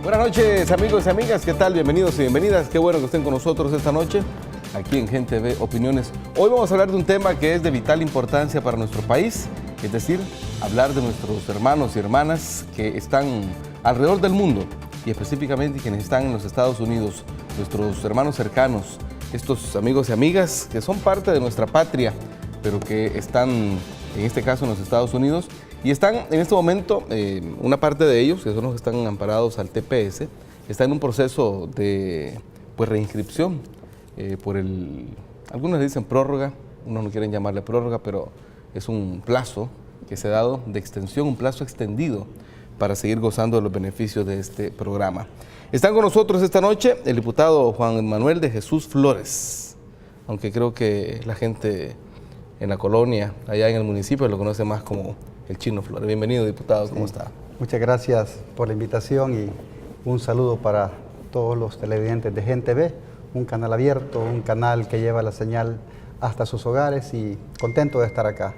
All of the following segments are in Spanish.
Buenas noches, amigos y amigas, ¿qué tal? Bienvenidos y bienvenidas. Qué bueno que estén con nosotros esta noche aquí en Gente Ve Opiniones. Hoy vamos a hablar de un tema que es de vital importancia para nuestro país, es decir, hablar de nuestros hermanos y hermanas que están alrededor del mundo y específicamente quienes están en los Estados Unidos, nuestros hermanos cercanos, estos amigos y amigas que son parte de nuestra patria, pero que están, en este caso, en los Estados Unidos. Y están en este momento, una parte de ellos, que son los que están amparados al TPS, está en un proceso de reinscripción algunos le dicen prórroga, unos no quieren llamarle prórroga, pero es un plazo que se ha dado de extensión, un plazo extendido para seguir gozando de los beneficios de este programa. Están con nosotros esta noche el diputado Juan Manuel de Jesús Flores, aunque creo que la gente en la colonia, allá en el municipio, lo conoce más como el Chino Flores. Bienvenido, diputado, ¿cómo está? Muchas gracias por la invitación y un saludo para todos los televidentes de Gente Ve, un canal abierto, un canal que lleva la señal hasta sus hogares y contento de estar acá.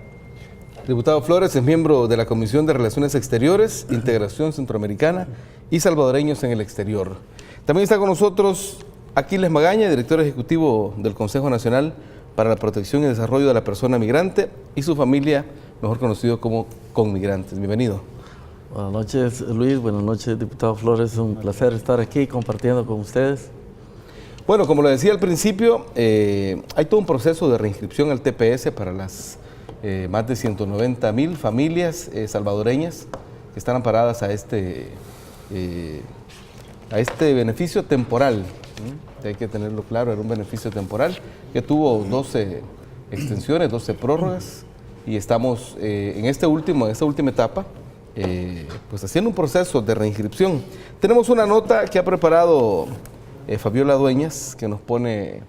Diputado Flores es miembro de la Comisión de Relaciones Exteriores, Integración Centroamericana y Salvadoreños en el Exterior. También está con nosotros Aquiles Magaña, director ejecutivo del Consejo Nacional para la Protección y Desarrollo de la Persona Migrante y su familia, mejor conocido como Conmigrantes. Bienvenido. Buenas noches, Luis. Buenas noches, diputado Flores. Es un placer estar aquí compartiendo con ustedes. Bueno, como lo decía al principio, hay todo un proceso de reinscripción al TPS para las más de 190,000 familias salvadoreñas que están amparadas a este beneficio temporal. Hay que tenerlo claro, era un beneficio temporal que tuvo 12 extensiones, 12 prórrogas, y estamos en esta última etapa, pues haciendo un proceso de reinscripción. Tenemos una nota que ha preparado Fabiola Dueñas, que nos pone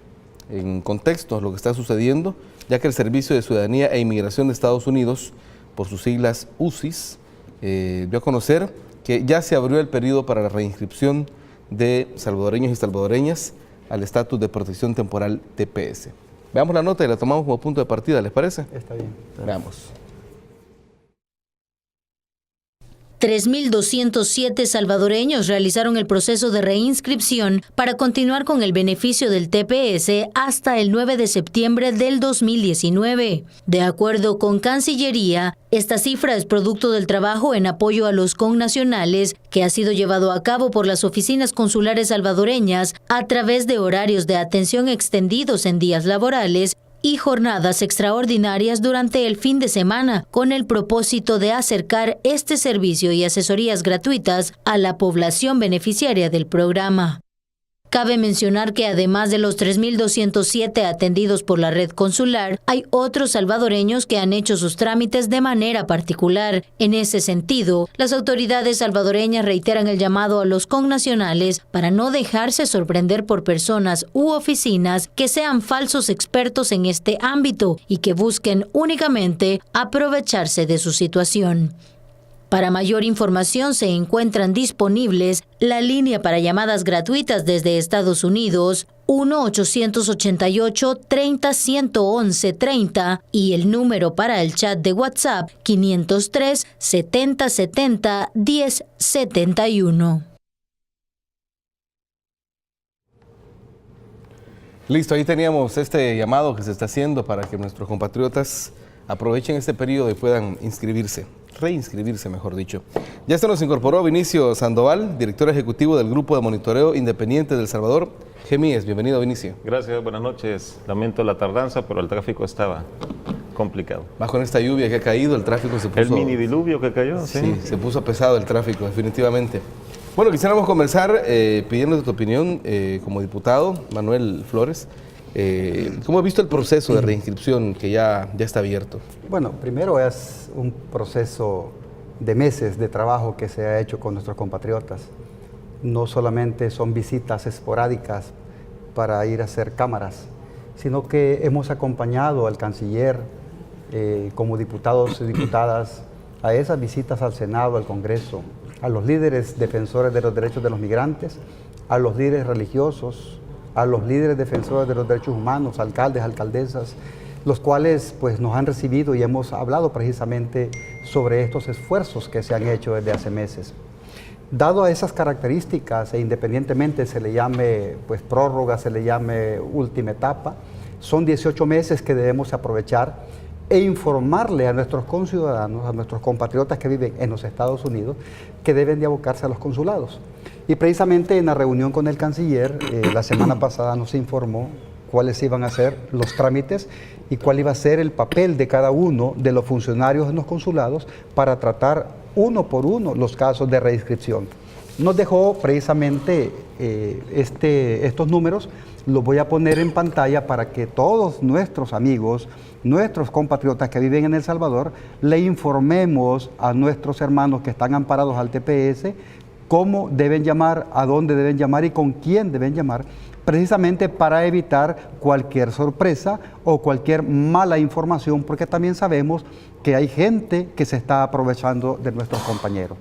en contexto lo que está sucediendo, ya que el Servicio de Ciudadanía e Inmigración de Estados Unidos, por sus siglas UCIS, dio a conocer que ya se abrió el periodo para la reinscripción de salvadoreños y salvadoreñas al estatus de protección temporal TPS. Veamos la nota y la tomamos como punto de partida, ¿les parece? Está bien. Veamos. 3.207 salvadoreños realizaron el proceso de reinscripción para continuar con el beneficio del TPS hasta el 9 de septiembre del 2019. De acuerdo con Cancillería, esta cifra es producto del trabajo en apoyo a los connacionales que ha sido llevado a cabo por las oficinas consulares salvadoreñas a través de horarios de atención extendidos en días laborales y jornadas extraordinarias durante el fin de semana, con el propósito de acercar este servicio y asesorías gratuitas a la población beneficiaria del programa. Cabe mencionar que además de los 3.207 atendidos por la red consular, hay otros salvadoreños que han hecho sus trámites de manera particular. En ese sentido, las autoridades salvadoreñas reiteran el llamado a los connacionales para no dejarse sorprender por personas u oficinas que sean falsos expertos en este ámbito y que busquen únicamente aprovecharse de su situación. Para mayor información se encuentran disponibles la línea para llamadas gratuitas desde Estados Unidos 1-888-30-111-30 y el número para el chat de WhatsApp 503-7070-1071. Listo, ahí teníamos este llamado que se está haciendo para que nuestros compatriotas aprovechen este periodo y puedan reinscribirse, mejor dicho. Ya se nos incorporó Vinicio Sandoval, director ejecutivo del Grupo de Monitoreo Independiente del Salvador, GEMIES. Bienvenido, Vinicio. Gracias, buenas noches. Lamento la tardanza, pero el tráfico estaba complicado. Más con esta lluvia que ha caído, el tráfico se puso... El mini diluvio que cayó, sí. Sí, se puso pesado el tráfico, definitivamente. Bueno, quisiéramos comenzar pidiéndote tu opinión como diputado, Manuel Flores. ¿Cómo ha visto el proceso de reinscripción que ya está abierto? Bueno, primero es un proceso de meses de trabajo que se ha hecho con nuestros compatriotas. No solamente son visitas esporádicas para ir a hacer cámaras, sino que hemos acompañado al canciller como diputados y diputadas a esas visitas al Senado, al Congreso, a los líderes defensores de los derechos de los migrantes, a los líderes religiosos, a los líderes defensores de los derechos humanos, alcaldes, alcaldesas, los cuales pues nos han recibido y hemos hablado precisamente sobre estos esfuerzos que se han hecho desde hace meses. Dado a esas características, e independientemente se le llame pues, prórroga, se le llame última etapa, son 18 meses que debemos aprovechar e informarle a nuestros conciudadanos, a nuestros compatriotas que viven en los Estados Unidos, que deben de abocarse a los consulados. Y precisamente en la reunión con el canciller, la semana pasada nos informó cuáles iban a ser los trámites y cuál iba a ser el papel de cada uno de los funcionarios en los consulados para tratar uno por uno los casos de reinscripción. Nos dejó precisamente estos números, los voy a poner en pantalla para que todos nuestros amigos, nuestros compatriotas que viven en El Salvador, le informemos a nuestros hermanos que están amparados al TPS cómo deben llamar, a dónde deben llamar y con quién deben llamar, precisamente para evitar cualquier sorpresa o cualquier mala información, porque también sabemos que hay gente que se está aprovechando de nuestros compañeros.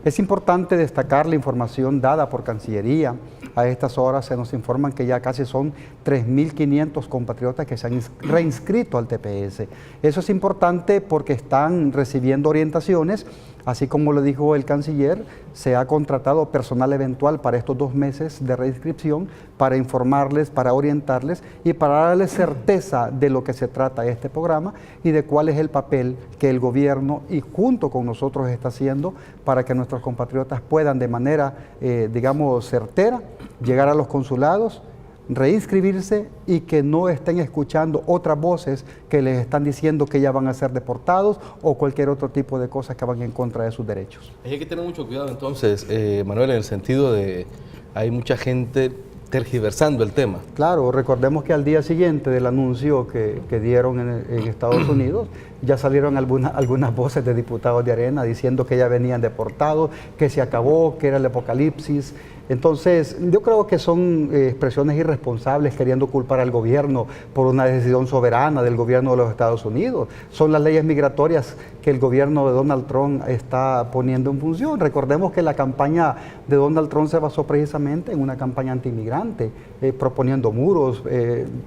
Es importante destacar la información dada por Cancillería. A estas horas se nos informan que ya casi son 3.500 compatriotas que se han reinscrito al TPS. Eso es importante porque están recibiendo orientaciones, así como lo dijo el canciller, se ha contratado personal eventual para estos 2 meses de reinscripción para informarles, para orientarles y para darles certeza de lo que se trata este programa y de cuál es el papel que el gobierno y junto con nosotros está haciendo para que nuestros compatriotas puedan de manera, digamos, certera llegar a los consulados, reinscribirse y que no estén escuchando otras voces que les están diciendo que ya van a ser deportados o cualquier otro tipo de cosas que van en contra de sus derechos. Hay que tener mucho cuidado entonces, Manuel, en el sentido de hay mucha gente tergiversando el tema. Claro, recordemos que al día siguiente del anuncio que dieron en Estados Unidos, ya salieron algunas voces de diputados de Arena diciendo que ya venían deportados, que se acabó, que era el apocalipsis. Entonces, yo creo que son expresiones irresponsables queriendo culpar al gobierno por una decisión soberana del gobierno de los Estados Unidos. Son las leyes migratorias que el gobierno de Donald Trump está poniendo en función. Recordemos que la campaña de Donald Trump se basó precisamente en una campaña antiinmigrante, proponiendo muros,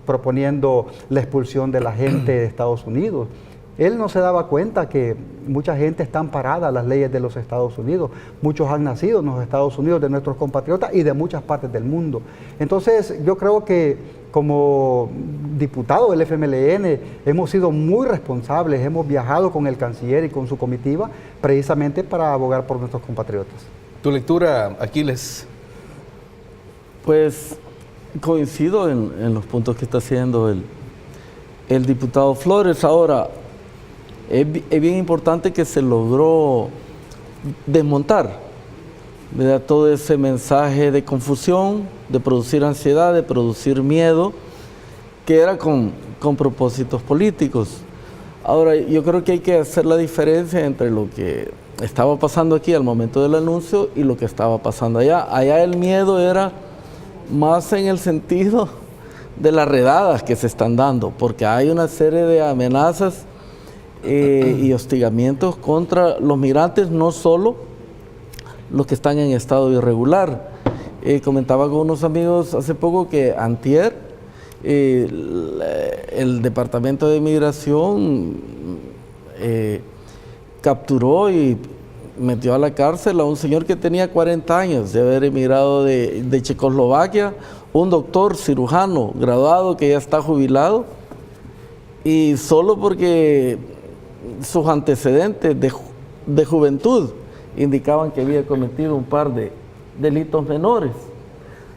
proponiendo la expulsión de la gente de Estados Unidos. Él no se daba cuenta que mucha gente está amparada a las leyes de los Estados Unidos. Muchos han nacido en los Estados Unidos, de nuestros compatriotas y de muchas partes del mundo. Entonces, yo creo que como diputado del FMLN hemos sido muy responsables, hemos viajado con el canciller y con su comitiva precisamente para abogar por nuestros compatriotas. ¿Tu lectura, Aquiles? Pues coincido en los puntos que está haciendo el diputado Flores. Ahora, es bien importante que se logró desmontar, ¿verdad?, todo ese mensaje de confusión, de producir ansiedad, de producir miedo, que era con propósitos políticos. Ahora, yo creo que hay que hacer la diferencia entre lo que estaba pasando aquí al momento del anuncio y lo que estaba pasando allá. Allá el miedo era más en el sentido de las redadas que se están dando, porque hay una serie de amenazas y hostigamientos contra los migrantes, no solo los que están en estado irregular. Comentaba con unos amigos hace poco que antier el Departamento de Migración capturó y metió a la cárcel a un señor que tenía 40 años de haber emigrado de Checoslovaquia, un doctor cirujano graduado que ya está jubilado, y solo porque sus antecedentes de juventud indicaban que había cometido un par de delitos menores.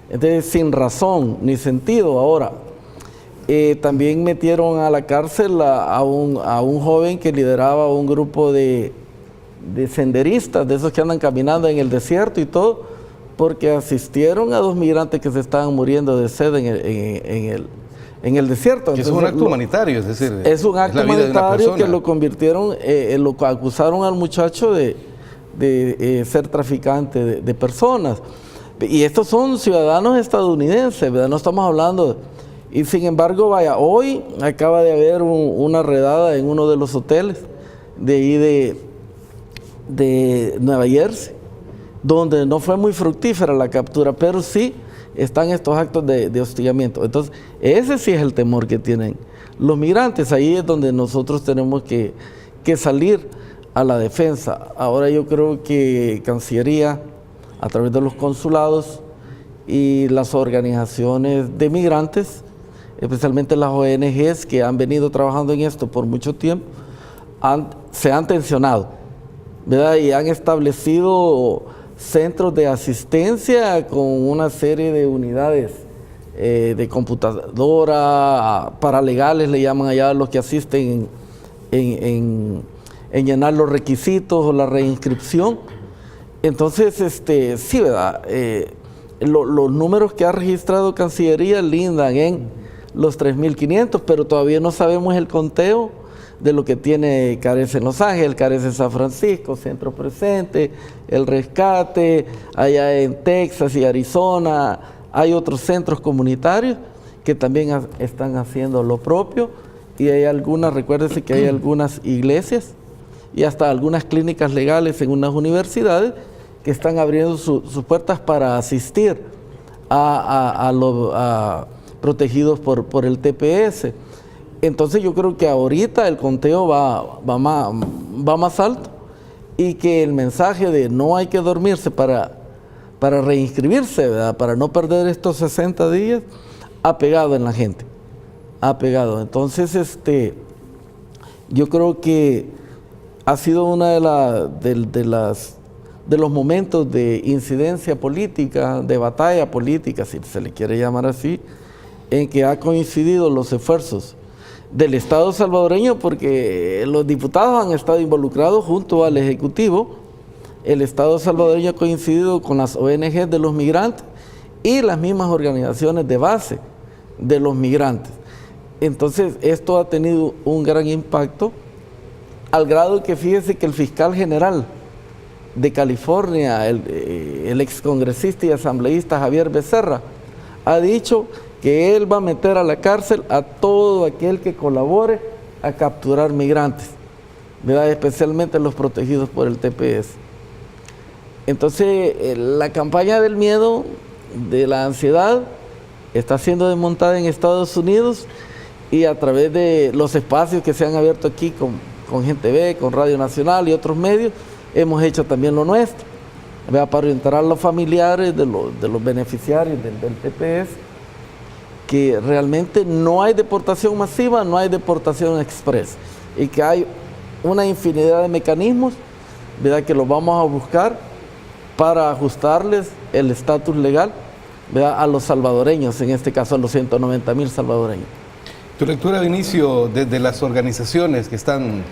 Entonces, sin razón ni sentido. Ahora, también metieron a la cárcel a un joven que lideraba un grupo de senderistas, de esos que andan caminando en el desierto y todo, porque asistieron a 2 migrantes que se estaban muriendo de sed en el desierto. Que es un acto humanitario, es decir, es un acto humanitario que lo convirtieron, lo acusaron al muchacho de ser traficante de personas. Y estos son ciudadanos estadounidenses, ¿verdad? No estamos hablando. Y sin embargo, vaya, hoy acaba de haber una redada en uno de los hoteles de ahí de Nueva Jersey, donde no fue muy fructífera la captura, pero sí están estos actos de hostigamiento. Entonces, ese sí es el temor que tienen los migrantes. Ahí es donde nosotros tenemos que salir a la defensa. Ahora yo creo que Cancillería a través de los consulados y las organizaciones de migrantes, especialmente las ONGs que han venido trabajando en esto por mucho tiempo, se han tensionado, ¿verdad? Y han establecido centros de asistencia con una serie de unidades de computadora, paralegales le llaman allá los que asisten en llenar los requisitos o la reinscripción. Entonces, sí, ¿verdad? Los números que ha registrado Cancillería lindan en los 3.500, pero todavía no sabemos el conteo de lo que carece en Los Ángeles, carece en San Francisco, Centro Presente, El Rescate, allá en Texas y Arizona. Hay otros centros comunitarios que también están haciendo lo propio, y hay algunas, recuérdense que hay algunas iglesias y hasta algunas clínicas legales en unas universidades que están abriendo sus puertas para asistir a los protegidos por el TPS. Entonces yo creo que ahorita el conteo va más alto, y que el mensaje de no hay que dormirse para reinscribirse, ¿verdad? Para no perder estos 60 días, ha pegado en la gente, ha pegado. Entonces, yo creo que ha sido uno de los momentos de incidencia política, de batalla política, si se le quiere llamar así, en que ha coincidido los esfuerzos del Estado salvadoreño, porque los diputados han estado involucrados junto al Ejecutivo. El Estado salvadoreño ha coincidido con las ONG de los migrantes y las mismas organizaciones de base de los migrantes. Entonces, esto ha tenido un gran impacto, al grado que fíjese que el fiscal general de California, el excongresista y asambleísta Javier Becerra, ha dicho que él va a meter a la cárcel a todo aquel que colabore a capturar migrantes, ¿verdad? Especialmente los protegidos por el TPS. Entonces, la campaña del miedo, de la ansiedad, está siendo desmontada en Estados Unidos, y a través de los espacios que se han abierto aquí con Gente Ve, con Radio Nacional y otros medios, hemos hecho también lo nuestro, ¿verdad? Para orientar a los familiares de los beneficiarios del TPS, que realmente no hay deportación masiva, no hay deportación express, y que hay una infinidad de mecanismos, ¿verdad?, que los vamos a buscar para ajustarles el estatus legal, ¿verdad?, a los salvadoreños, en este caso a los 190,000 salvadoreños. Tu lectura de inicio desde las organizaciones que están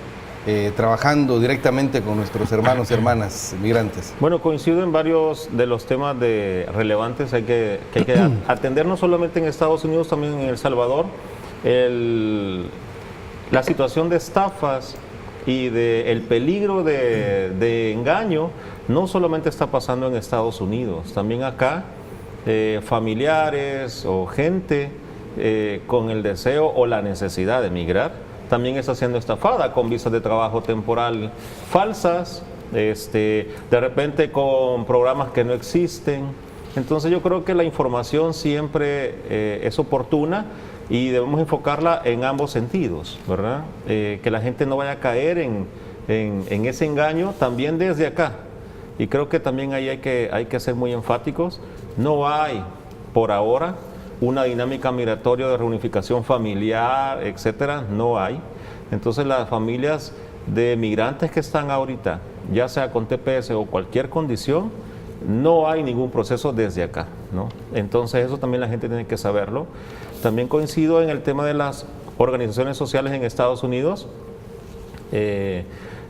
trabajando directamente con nuestros hermanos y hermanas migrantes. Bueno, coincido en varios de los temas relevantes que hay que atender, no solamente en Estados Unidos, también en El Salvador. La situación de estafas y el peligro de engaño no solamente está pasando en Estados Unidos, también acá familiares o gente con el deseo o la necesidad de emigrar también está siendo estafada con visas de trabajo temporal falsas, de repente con programas que no existen. Entonces yo creo que la información siempre es oportuna y debemos enfocarla en ambos sentidos, ¿verdad? Que la gente no vaya a caer en ese engaño también desde acá. Y creo que también ahí hay que ser muy enfáticos. No hay, por ahora, una dinámica migratoria de reunificación familiar, etcétera, no hay. Entonces las familias de migrantes que están ahorita, ya sea con TPS o cualquier condición, no hay ningún proceso desde acá, ¿no? Entonces eso también la gente tiene que saberlo. También coincido en el tema de las organizaciones sociales en Estados Unidos.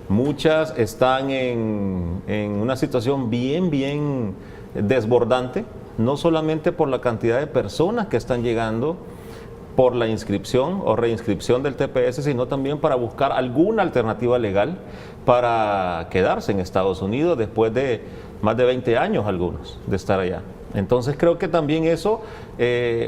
Muchas están en una situación bien desbordante, no solamente por la cantidad de personas que están llegando por la inscripción o reinscripción del TPS, sino también para buscar alguna alternativa legal para quedarse en Estados Unidos después de más de 20 años algunos de estar allá. Entonces creo que también eso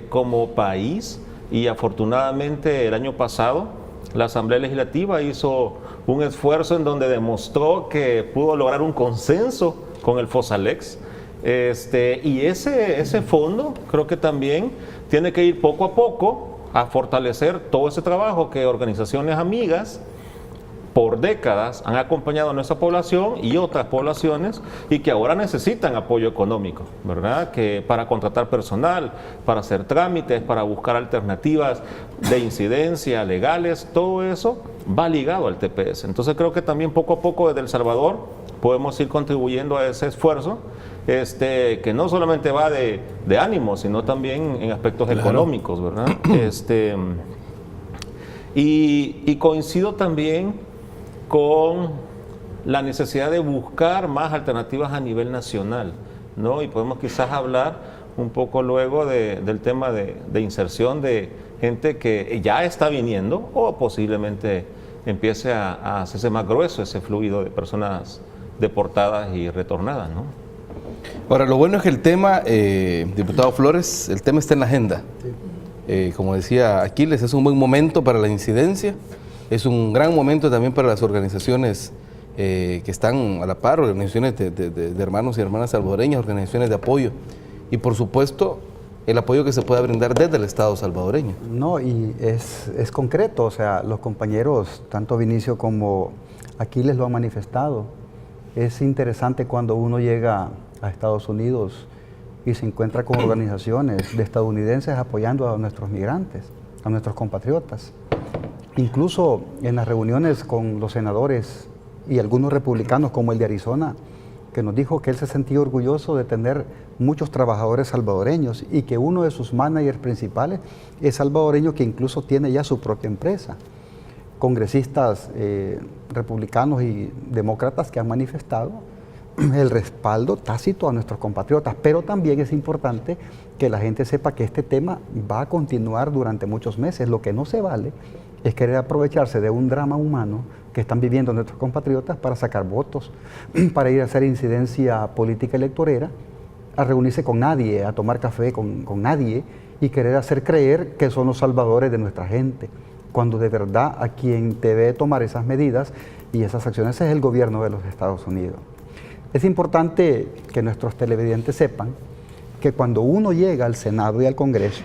como país, y afortunadamente el año pasado la Asamblea Legislativa hizo un esfuerzo en donde demostró que pudo lograr un consenso con el FOSALEX. Y ese fondo creo que también tiene que ir poco a poco a fortalecer todo ese trabajo que organizaciones amigas por décadas han acompañado a nuestra población y otras poblaciones y que ahora necesitan apoyo económico, ¿verdad? Que para contratar personal, para hacer trámites, para buscar alternativas de incidencia legales, todo eso va ligado al TPS. Entonces creo que también poco a poco desde El Salvador podemos ir contribuyendo a ese esfuerzo, que no solamente va de ánimo, sino también en aspectos económicos, ¿verdad? Y coincido también con la necesidad de buscar más alternativas a nivel nacional, ¿no? Y podemos quizás hablar un poco luego del tema de inserción de gente que ya está viniendo o posiblemente empiece a hacerse más grueso ese fluido de personas deportadas y retornadas, ¿no? Ahora, lo bueno es que el tema, diputado Flores, el tema está en la agenda. Como decía Aquiles, es un buen momento para la incidencia, es un gran momento también para las organizaciones que están a la par, organizaciones de hermanos y hermanas salvadoreñas, organizaciones de apoyo, y por supuesto el apoyo que se pueda brindar desde el Estado salvadoreño. No, y es concreto, o sea, los compañeros, tanto Vinicio como Aquiles lo han manifestado. Es interesante cuando uno llega a Estados Unidos y se encuentra con organizaciones de estadounidenses apoyando a nuestros migrantes, a nuestros compatriotas. Incluso en las reuniones con los senadores y algunos republicanos como el de Arizona, que nos dijo que él se sentía orgulloso de tener muchos trabajadores salvadoreños y que uno de sus managers principales es salvadoreño que incluso tiene ya su propia empresa. Congresistas republicanos y demócratas que han manifestado el respaldo tácito a nuestros compatriotas, pero también es importante que la gente sepa que este tema va a continuar durante muchos meses. Lo que no se vale es querer aprovecharse de un drama humano que están viviendo nuestros compatriotas para sacar votos, para ir a hacer incidencia política electorera, a reunirse con nadie, a tomar café con nadie y querer hacer creer que son los salvadores de nuestra gente, cuando de verdad a quien debe tomar esas medidas y esas acciones es el gobierno de los Estados Unidos. Es importante que nuestros televidentes sepan que cuando uno llega al Senado y al Congreso,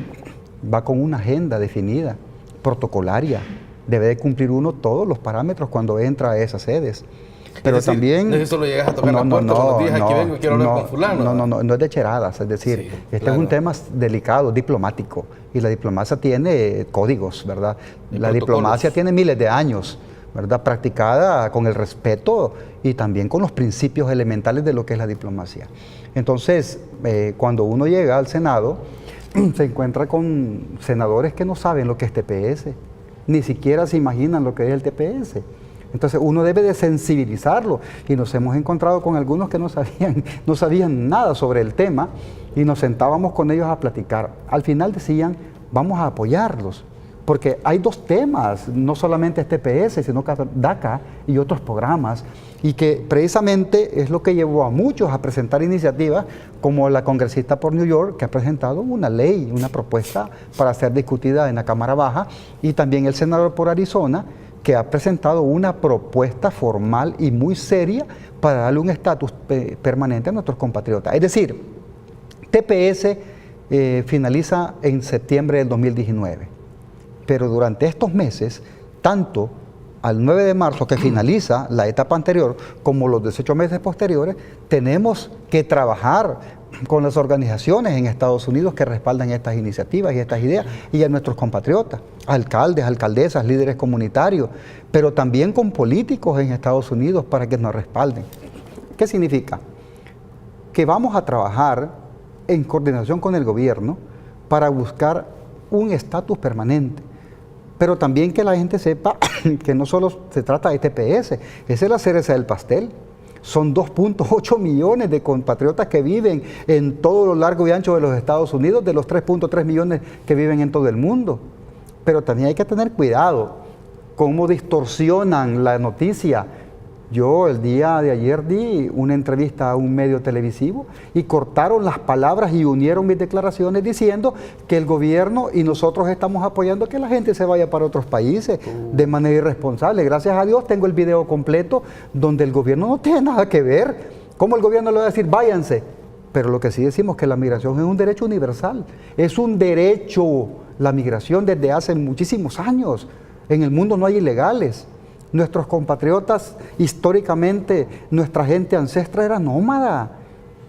va con una agenda definida, protocolaria. Debe de cumplir uno todos los parámetros cuando entra a esas sedes. Pero es decir, también... No es eso lo llegas a tocar la puerta todos los días, aquí vengo y quiero hablar con fulano. No es de cheradas, es decir, Sí, este claro. es un tema delicado, diplomático, y la diplomacia tiene códigos, ¿verdad? Y La protocolos. diplomacia tiene miles de años, ¿verdad? Practicada con el respeto y también con los principios elementales de lo que es la diplomacia. Entonces, cuando uno llega al Senado, se encuentra con senadores que no saben lo que es TPS, ni siquiera se imaginan lo que es el TPS. Entonces uno debe de sensibilizarlo y nos hemos encontrado con algunos que no sabían nada sobre el tema y nos sentábamos con ellos a platicar. Al final decían, vamos a apoyarlos, porque hay dos temas, no solamente es TPS, sino que DACA y otros programas, y que precisamente es lo que llevó a muchos a presentar iniciativas, como la congresista por New York, que ha presentado una ley, una propuesta para ser discutida en la Cámara Baja, y también el senador por Arizona, que ha presentado una propuesta formal y muy seria para darle un estatus permanente a nuestros compatriotas. Es decir, TPS finaliza en septiembre del 2019, pero durante estos meses, tanto al 9 de marzo que finaliza la etapa anterior, como los 18 meses posteriores, tenemos que trabajar con las organizaciones en Estados Unidos que respaldan estas iniciativas y estas ideas, y a nuestros compatriotas, alcaldes, alcaldesas, líderes comunitarios, pero también con políticos en Estados Unidos para que nos respalden. ¿Qué significa? Que vamos a trabajar en coordinación con el gobierno para buscar un estatus permanente, pero también que la gente sepa que no solo se trata de TPS, esa es la cereza del pastel. Son 2.8 millones de compatriotas que viven en todo lo largo y ancho de los Estados Unidos, de los 3.3 millones que viven en todo el mundo. Pero también hay que tener cuidado cómo distorsionan la noticia. Yo el día de ayer di una entrevista a un medio televisivo y cortaron las palabras y unieron mis declaraciones diciendo que el gobierno y nosotros estamos apoyando que la gente se vaya para otros países de manera irresponsable. Gracias a Dios tengo el video completo donde el gobierno no tiene nada que ver. ¿Cómo el gobierno le va a decir váyanse? Pero lo que sí decimos es que la migración es un derecho universal. Es un derecho la migración desde hace muchísimos años. En el mundo no hay ilegales. Nuestros compatriotas, históricamente, nuestra gente ancestra era nómada.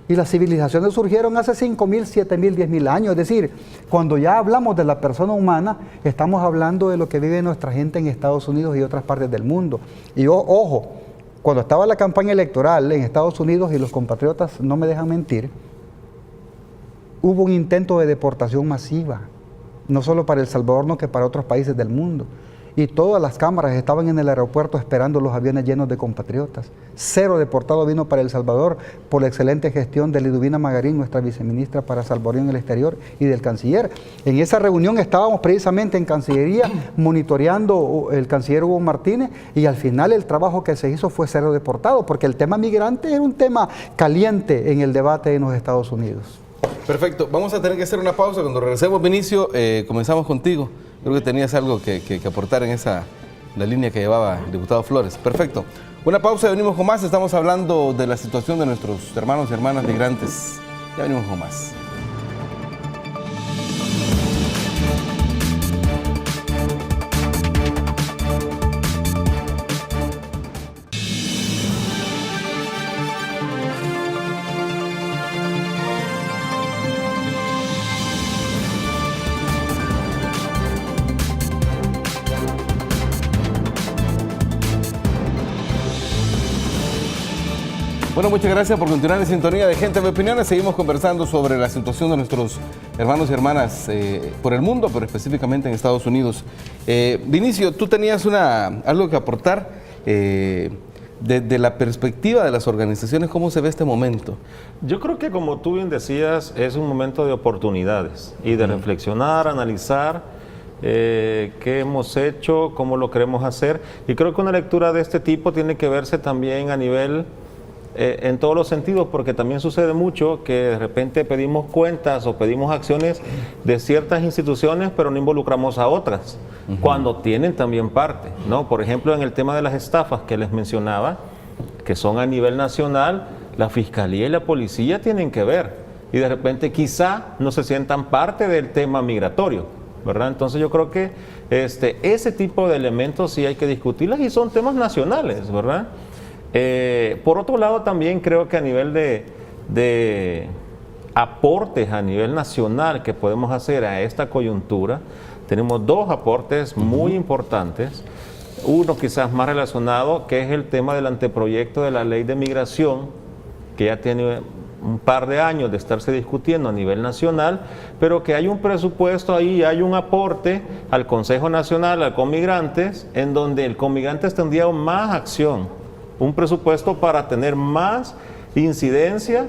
Y las civilizaciones surgieron hace 5.000, 7.000, 10.000 años. Es decir, cuando ya hablamos de la persona humana, estamos hablando de lo que vive nuestra gente en Estados Unidos y otras partes del mundo. Y ojo, cuando estaba la campaña electoral en Estados Unidos, y los compatriotas no me dejan mentir, hubo un intento de deportación masiva, no solo para El Salvador, sino que para otros países del mundo. Y todas las cámaras estaban en el aeropuerto esperando los aviones llenos de compatriotas. 0 deportado vino para El Salvador por la excelente gestión de Liduvina Magarín, nuestra viceministra para Salvadoreño en el exterior, y del canciller. En esa reunión estábamos precisamente en Cancillería monitoreando el canciller Hugo Martínez, y al final el trabajo que se hizo fue 0 deportado, porque el tema migrante era un tema caliente en el debate en los Estados Unidos. Perfecto, vamos a tener que hacer una pausa. Cuando regresemos, Vinicio, comenzamos contigo. Creo que tenías algo que aportar en la línea que llevaba el diputado Flores. Perfecto. Una pausa y venimos con más. Estamos hablando de la situación de nuestros hermanos y hermanas migrantes. Ya venimos con más. Bueno, muchas gracias por continuar en sintonía de Gente de Opiniones. Seguimos conversando sobre la situación de nuestros hermanos y hermanas por el mundo, pero específicamente en Estados Unidos. Vinicio, tú tenías algo que aportar desde la perspectiva de las organizaciones. ¿Cómo se ve este momento? Yo creo que, como tú bien decías, es un momento de oportunidades y de reflexionar, analizar qué hemos hecho, cómo lo queremos hacer. Y creo que una lectura de este tipo tiene que verse también a nivel en todos los sentidos, porque también sucede mucho que de repente pedimos cuentas o pedimos acciones de ciertas instituciones, pero no involucramos a otras, cuando tienen también parte, ¿no? Por ejemplo, en el tema de las estafas que les mencionaba, que son a nivel nacional, la Fiscalía y la Policía tienen que ver, y de repente quizá no se sientan parte del tema migratorio, ¿verdad? Entonces yo creo que ese tipo de elementos sí hay que discutirlas, y son temas nacionales, ¿verdad? Por otro lado, también creo que a nivel de aportes a nivel nacional que podemos hacer a esta coyuntura, tenemos 2 aportes muy importantes. Uno quizás más relacionado, que es el tema del anteproyecto de la ley de migración, que ya tiene un par de años de estarse discutiendo a nivel nacional, pero que hay un presupuesto ahí, hay un aporte al Consejo Nacional, al Conmigrantes, en donde el Conmigrantes tendría más acción, un presupuesto para tener más incidencia,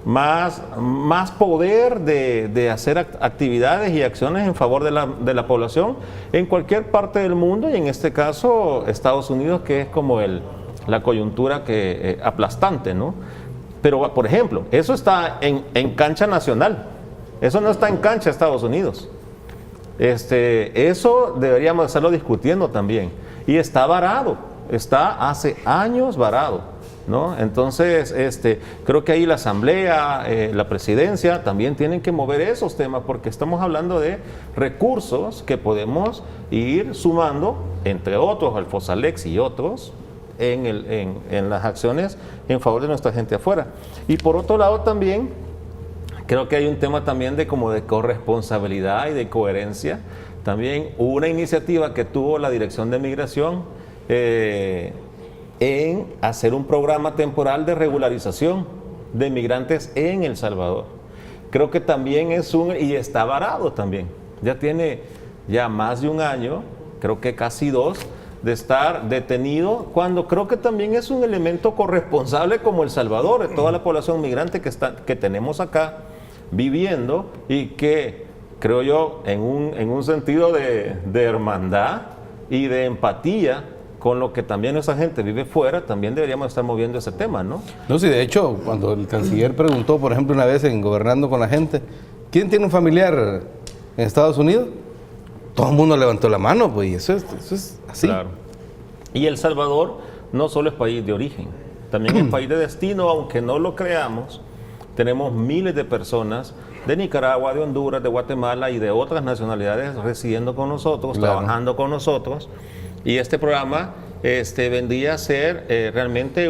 más poder de hacer actividades y acciones en favor de la población en cualquier parte del mundo, y en este caso Estados Unidos, que es como la coyuntura aplastante, ¿no? Pero, por ejemplo, eso está en cancha nacional, eso no está en cancha Estados Unidos. Eso deberíamos estarlo discutiendo también, y está varado. Está hace años varado, ¿no? Entonces, creo que ahí la Asamblea, la Presidencia también tienen que mover esos temas, porque estamos hablando de recursos que podemos ir sumando, entre otros, al Fosalex y otros, en las acciones en favor de nuestra gente afuera. Y por otro lado también, creo que hay un tema también de corresponsabilidad y de coherencia. También hubo una iniciativa que tuvo la Dirección de Migración en hacer un programa temporal de regularización de migrantes en El Salvador. Creo que también y está varado también. Ya tiene más de un año, creo que casi 2, de estar detenido, cuando creo que también es un elemento corresponsable como El Salvador, de toda la población migrante que tenemos acá viviendo, y que creo yo en un sentido de hermandad y de empatía con lo que también esa gente vive fuera, también deberíamos estar moviendo ese tema, ¿no? No, sí, de hecho, cuando el canciller preguntó, por ejemplo, una vez en Gobernando con la Gente, ¿quién tiene un familiar en Estados Unidos? Todo el mundo levantó la mano, pues, y eso es así. Claro. Y El Salvador no solo es país de origen, también es país de destino, aunque no lo creamos. Tenemos miles de personas de Nicaragua, de Honduras, de Guatemala y de otras nacionalidades residiendo con nosotros, claro, trabajando con nosotros. Y este programa vendría a ser realmente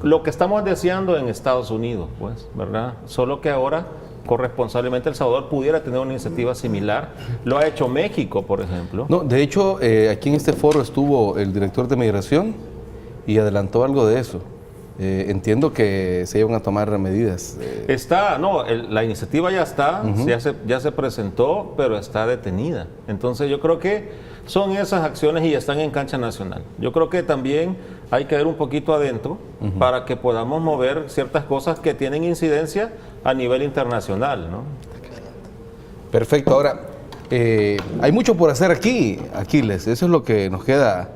lo que estamos deseando en Estados Unidos, pues, ¿verdad? Solo que ahora corresponsablemente El Salvador pudiera tener una iniciativa similar. Lo ha hecho México, por ejemplo. No, de hecho, aquí en este foro estuvo el director de Migración y adelantó algo de eso. Entiendo que se iban a tomar medidas. La iniciativa ya está, ya se presentó, pero está detenida. Entonces yo creo que son esas acciones y están en cancha nacional. Yo creo que también hay que ver un poquito adentro para que podamos mover ciertas cosas que tienen incidencia a nivel internacional, ¿no? Perfecto. Ahora, hay mucho por hacer aquí, Aquiles. Eso es lo que nos queda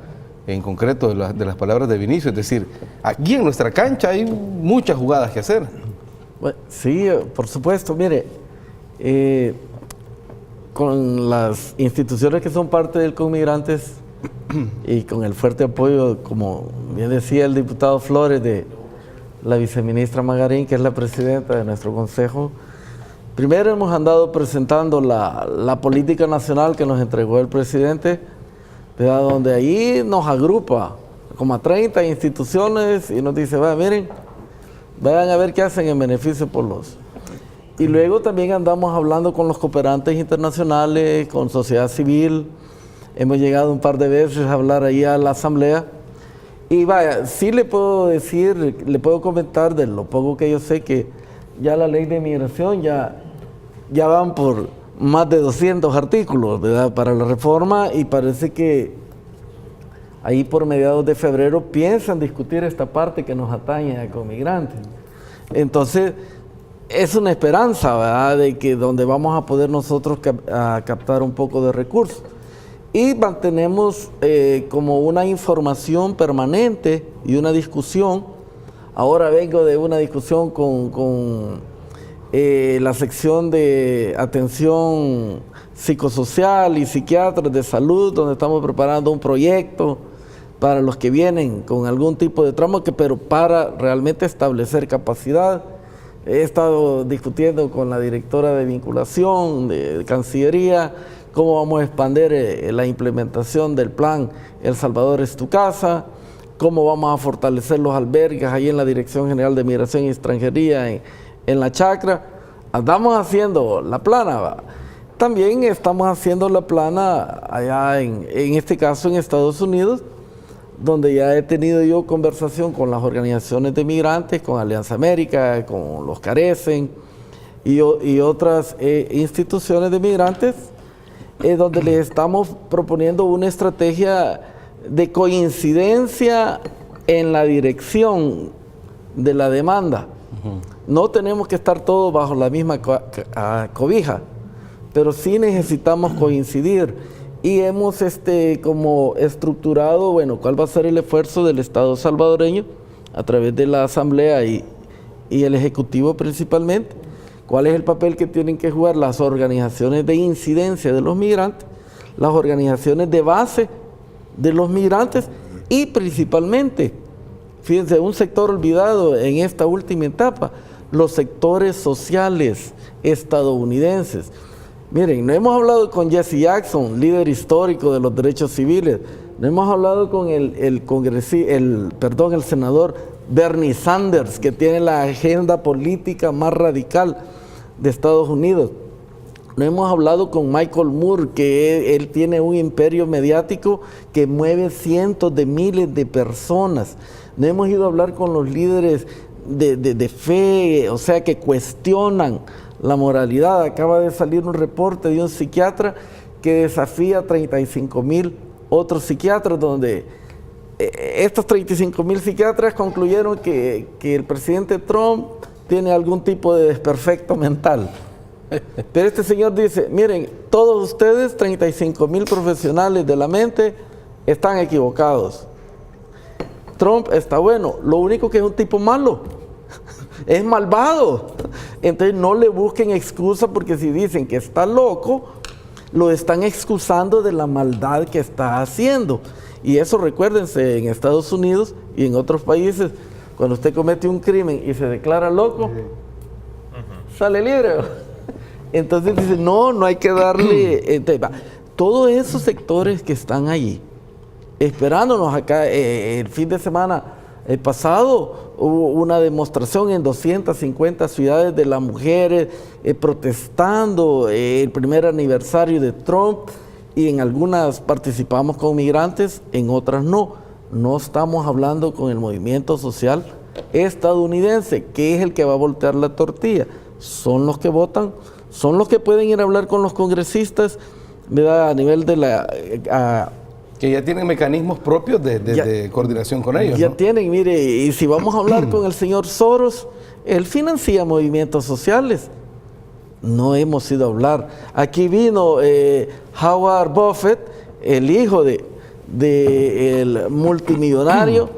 en concreto de las palabras de Vinicio. Es decir, aquí en nuestra cancha hay muchas jugadas que hacer. Bueno, sí, por supuesto. Mire, con las instituciones que son parte del Conmigrantes y con el fuerte apoyo, como bien decía el diputado Flores, de la viceministra Magarín, que es la presidenta de nuestro consejo, primero hemos andado presentando la política nacional que nos entregó el presidente, ¿verdad? Donde ahí nos agrupa como a 30 instituciones y nos dice, miren, vayan a ver qué hacen en beneficio por los... Y luego también andamos hablando con los cooperantes internacionales, con sociedad civil. Hemos llegado un par de veces a hablar ahí a la asamblea. Y vaya, sí le puedo decir, le puedo comentar de lo poco que yo sé, que ya la ley de migración ya van por más de 200 artículos, ¿verdad?, para la reforma, y parece que ahí por mediados de febrero piensan discutir esta parte que nos atañe a Conmigrantes. Entonces, es una esperanza, ¿verdad?, de que donde vamos a poder nosotros captar un poco de recursos. Y mantenemos como una información permanente y una discusión. Ahora vengo de una discusión con la sección de atención psicosocial y psiquiatras de salud, donde estamos preparando un proyecto para los que vienen con algún tipo de trauma, pero para realmente establecer capacidad. He estado discutiendo con la directora de vinculación de Cancillería cómo vamos a expandir la implementación del plan El Salvador es tu casa, cómo vamos a fortalecer los albergues ahí en la Dirección General de Migración y Extranjería en La Chacra. Andamos haciendo la plana, ¿va? También estamos haciendo la plana allá en este caso en Estados Unidos, donde ya he tenido yo conversación con las organizaciones de migrantes, con Alianza América, con los Carecen y otras instituciones de migrantes, donde les estamos proponiendo una estrategia de coincidencia en la dirección de la demanda. No tenemos que estar todos bajo la misma cobija, pero sí necesitamos coincidir. Y hemos como estructurado, bueno, cuál va a ser el esfuerzo del Estado salvadoreño a través de la Asamblea y el Ejecutivo principalmente, cuál es el papel que tienen que jugar las organizaciones de incidencia de los migrantes, las organizaciones de base de los migrantes y principalmente, fíjense, un sector olvidado en esta última etapa, los sectores sociales estadounidenses. Miren, no hemos hablado con Jesse Jackson, líder histórico de los derechos civiles, no hemos hablado con el senador Bernie Sanders, que tiene la agenda política más radical de Estados Unidos. No hemos hablado con Michael Moore, que él tiene un imperio mediático que mueve cientos de miles de personas. No hemos ido a hablar con los líderes de fe, o sea, que cuestionan la moralidad. Acaba de salir un reporte de un psiquiatra que desafía a 35,000 otros psiquiatras, donde estos 35,000 psiquiatras concluyeron que el presidente Trump tiene algún tipo de desperfecto mental. Pero este señor dice, miren, todos ustedes, 35,000 profesionales de la mente, están equivocados. Trump está bueno, lo único que es un tipo malo, es malvado. Entonces no le busquen excusa, porque si dicen que está loco, lo están excusando de la maldad que está haciendo. Y eso, recuérdense, en Estados Unidos y en otros países, cuando usted comete un crimen y se declara loco, sale libre. Entonces dice, no hay que darle... Todos esos sectores que están allí, esperándonos acá. El fin de semana pasado hubo una demostración en 250 ciudades de las mujeres protestando el primer aniversario de Trump, y en algunas participamos con migrantes, en otras no. No estamos hablando con el movimiento social estadounidense, que es el que va a voltear la tortilla. Son los que votan, son los que pueden ir a hablar con los congresistas, ¿verdad? A nivel de la... que ya tienen mecanismos propios de coordinación con ellos, Ya ¿no? tienen, mire, y si vamos a hablar con el señor Soros, él financia movimientos sociales. No hemos ido a hablar. Aquí vino Howard Buffett, el hijo del multimillonario,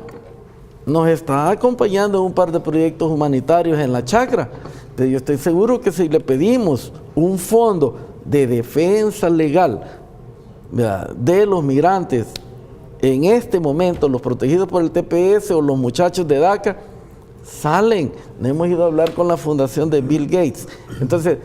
nos está acompañando en un par de proyectos humanitarios en la chacra. Pero yo estoy seguro que si le pedimos un fondo de defensa legal, ¿verdad?, de los migrantes, en este momento, los protegidos por el TPS o los muchachos de DACA, salen. No hemos ido a hablar con la fundación de Bill Gates. Entonces,